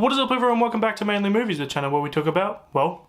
What is up everyone, welcome back to Mainly Movies, the channel where we talk about, well,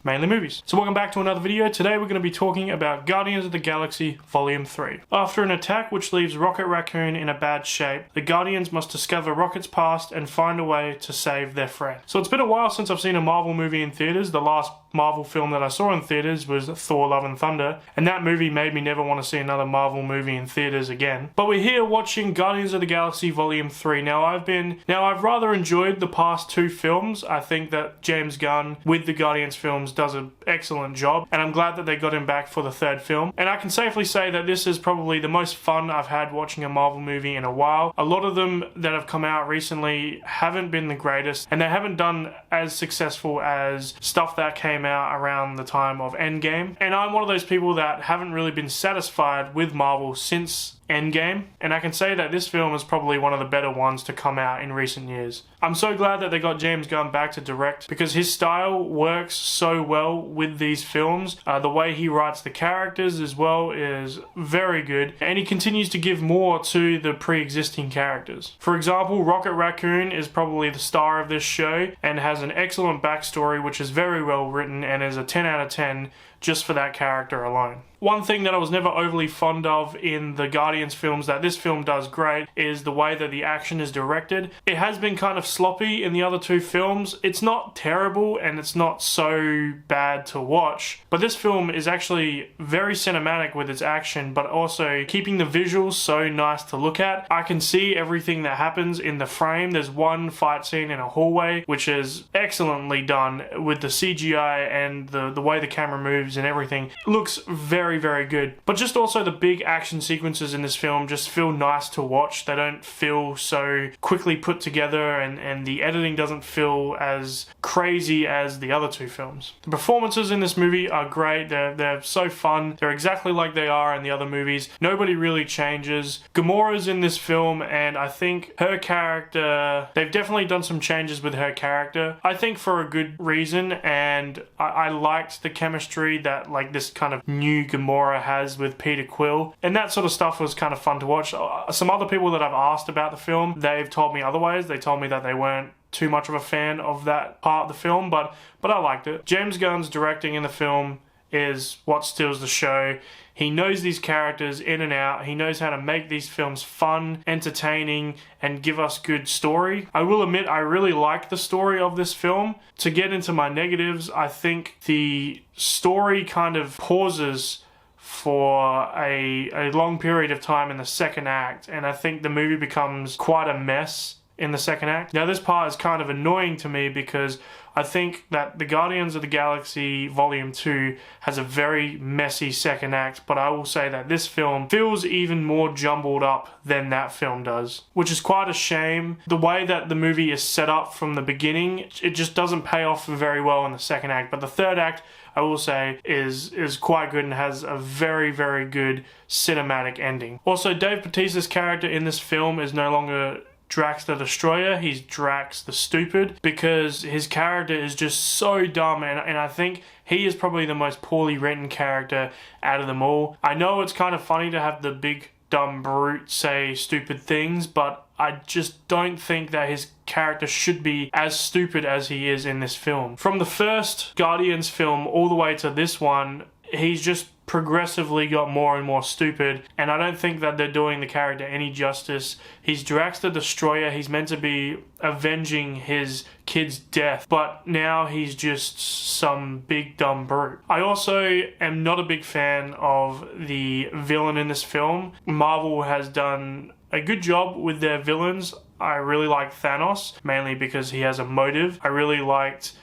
mainly movies. So welcome back to another video. Today we're going to be talking about Guardians of the Galaxy Volume 3. After an attack which leaves Rocket Raccoon in a bad shape, the Guardians must discover Rocket's past and find a way to save their friend. So it's been a while since I've seen a Marvel movie in theaters. The last Marvel film that I saw in theaters was Thor: Love and Thunder, and that movie made me never want to see another Marvel movie in theaters again. But we're here watching Guardians of the Galaxy Volume 3. Now I've rather enjoyed the past two films. I think that James Gunn with the Guardians films does an excellent job, and I'm glad that they got him back for the third film. And I can safely say that this is probably the most fun I've had watching a Marvel movie in a while. A lot of them that have come out recently haven't been the greatest, and they haven't done as successful as stuff that came out around the time of Endgame. And I'm one of those people that haven't really been satisfied with Marvel since Endgame, and I can say that this film is probably one of the better ones to come out in recent years. I'm so glad that they got James Gunn back to direct because his style works so well with these films. The way he writes the characters as well is very good, and he continues to give more to the pre-existing characters. For example, Rocket Raccoon is probably the star of this show and has an excellent backstory which is very well written and is a 10 out of 10 just for that character alone. One thing that I was never overly fond of in the Guardians films that this film does great is the way that the action is directed. It has been kind of sloppy in the other two films. It's not terrible and it's not so bad to watch, but this film is actually very cinematic with its action, but also keeping the visuals so nice to look at. I can see everything that happens in the frame. There's one fight scene in a hallway which is excellently done with the CGI and the way the camera moves and everything. It looks very good. But just also the big action sequences in this film just feel nice to watch. They don't feel so quickly put together, and the editing doesn't feel as crazy as the other two films. The performances in this movie are great. They're so fun. They're exactly like they are in the other movies. Nobody really changes. Gamora's in this film, and I think her character, they've definitely done some changes with her character. I think for a good reason, and I liked the chemistry that like this kind of new Gamora has with Peter Quill, and that sort of stuff was kind of fun to watch. Some other people that I've asked about the film, they've told me otherwise. They told me that they weren't too much of a fan of that part of the film, but I liked it. James Gunn's directing in the film is what steals the show. He knows these characters in and out. He knows how to make these films fun, entertaining, and give us good story. I will admit I really liked the story of this film. To get into my negatives, I think the story kind of pauses for a long period of time in the second act, and I think the movie becomes quite a mess in the second act. Now this part is kind of annoying to me because I think that the Guardians of the Galaxy Volume 2 has a very messy second act, but I will say that this film feels even more jumbled up than that film does, which is quite a shame. The way that the movie is set up from the beginning, it just doesn't pay off very well in the second act, but the third act, I will say, is quite good and has a very good cinematic ending. Also, Dave Bautista's character in this film is no longer Drax the Destroyer, he's Drax the Stupid, because his character is just so dumb, and I think he is probably the most poorly written character out of them all. I know it's kind of funny to have the big dumb brute say stupid things, but I just don't think that his character should be as stupid as he is in this film. From the first Guardians film all the way to this one, he's just progressively got more and more stupid, and I don't think that they're doing the character any justice. He's Drax the Destroyer. He's meant to be avenging his kid's death, but now he's just some big dumb brute. I also am not a big fan of the villain in this film. Marvel has done a good job with their villains. I really like Thanos, mainly because he has a motive. I really liked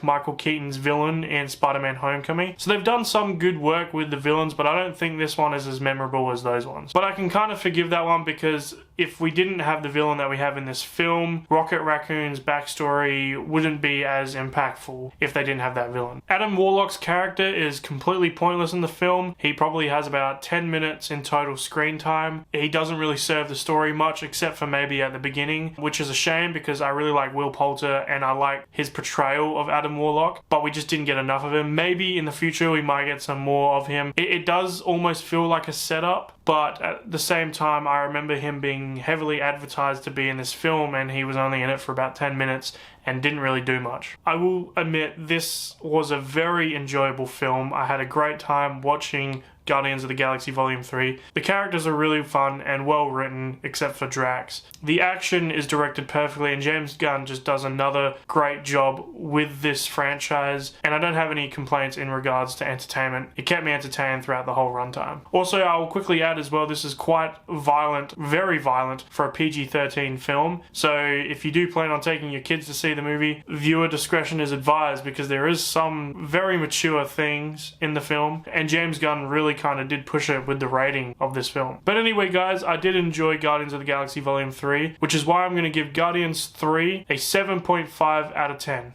Michael Keaton's villain in Spider-Man Homecoming. So they've done some good work with the villains, but I don't think this one is as memorable as those ones. But I can kind of forgive that one because if we didn't have the villain that we have in this film, Rocket Raccoon's backstory wouldn't be as impactful if they didn't have that villain. Adam Warlock's character is completely pointless in the film. He probably has about 10 minutes in total screen time. He doesn't really serve the story much, except for maybe at the beginning, which is a shame because I really like Will Poulter and I like his portrayal of Adam Warlock, but we just didn't get enough of him. Maybe in the future we might get some more of him. It does almost feel like a setup, but at the same time I remember him being heavily advertised to be in this film and he was only in it for about 10 minutes and didn't really do much. I will admit this was a very enjoyable film. I had a great time watching Guardians of the Galaxy Volume 3. The characters are really fun and well written, except for Drax. The action is directed perfectly and James Gunn just does another great job with this franchise, and I don't have any complaints in regards to entertainment. It kept me entertained throughout the whole runtime. Also, I will quickly add as well, this is quite violent, very violent for a PG-13 film, so if you do plan on taking your kids to see the movie, viewer discretion is advised because there is some very mature things in the film, and James Gunn really kind of did push it with the rating of this film. But anyway guys, I did enjoy Guardians of the Galaxy Volume 3, which is why I'm going to give Guardians 3 a 7.5 out of 10.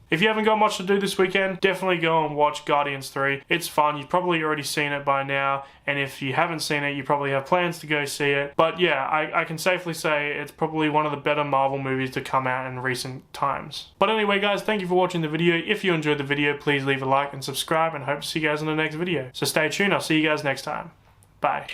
If you haven't got much to do this weekend, definitely go and watch Guardians 3. It's fun. You've probably already seen it by now, and if you haven't seen it, you probably have plans to go see it. But yeah, I can safely say it's probably one of the better Marvel movies to come out in recent times. But anyway guys, thank you for watching the video. If you enjoyed the video, please leave a like and subscribe, and hope to see you guys in the next video. So stay tuned, I'll see you guys next time. Bye.